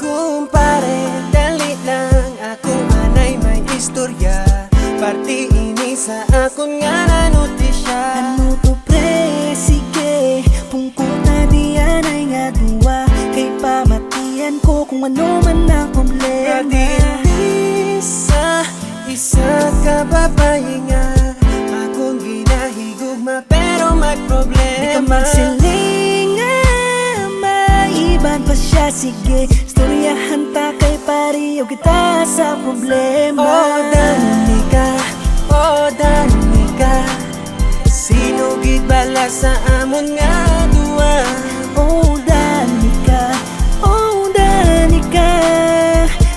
Kumpare, dali lang, ako anay may istorya. Parti ini sa akon nga na notisya. Ano to pre, sige, pungkot na diyan ay nga duwa. Kay pamatian ko kung ano man ang problema. Isa ka babae nga, akong ginahigugma pero magproblema. Di ka magsiling nga, maiban pa siya, sige. Storyahan ta kay pariyo kita sa problema. Oh Danica, sino gid bala sa amon nga duwa? Oh Danica,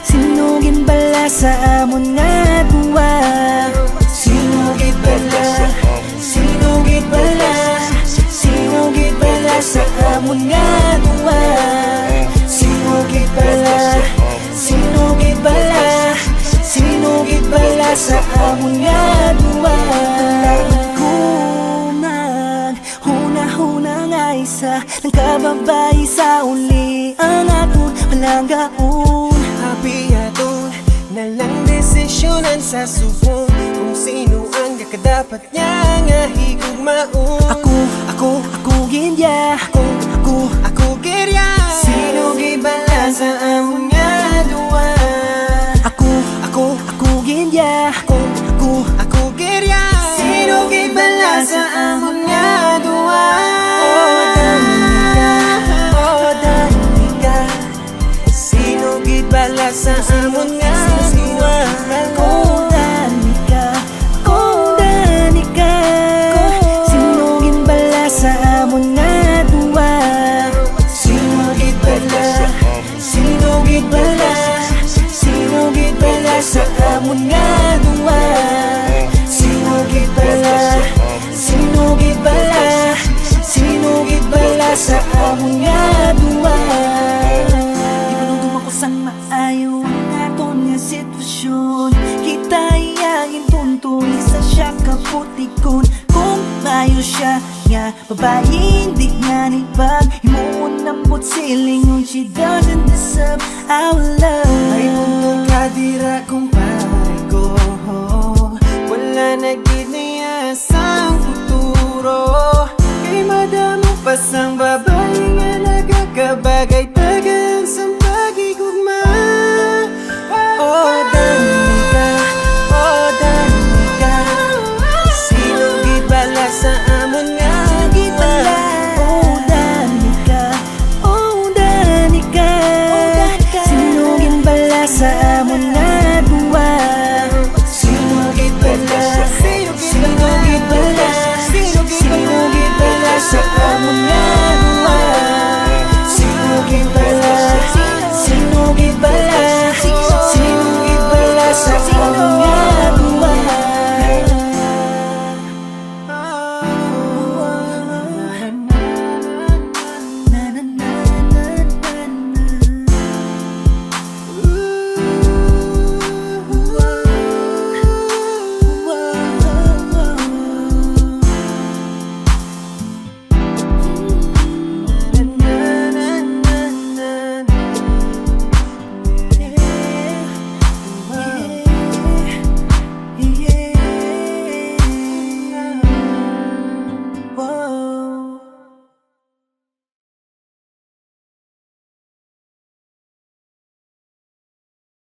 sino gid bala sa amon nga duwa? Sino gid bala? Sino gid bala? Sino gid bala sa amon nga duwa? Sino gid bala? Sino gid bala? Sino gid bala sa amon nga duwa? Huna nga isa ng kababae sa uli ang aton palanggaon. Happy aton na lang desisyonan sa subong kung sino ang kadapat niya nga higugmaon. Ako ginya, Ako kirya. Sino gibala sa amon nga duwa? Ako ginya, Ako kirya. Sino gibala sa amon nga duwa? Oh Danica, sino gibala sa amon nga duwa? Danica, sino ginbala sa amon nga duwa? Sino gibala? Sino gibala? Sino gibala sa amon nga duwa? Sino gibala? Sino gibala? Sino gibala sa amon nga duwa? Ipanundong ako sang maayo ang aton nga sitwasyon. Kita iyagin punto, isa siya kaputikon. Kung mayo siya nga babae, hindi nga nipag himuon nambot silingon. She doesn't deserve our love. May puntong kadira kumpare ko, wala na gid niya sa futuro. Kay madamo pa sang babae nga nagakabagay tagang sa pagigugma. Oh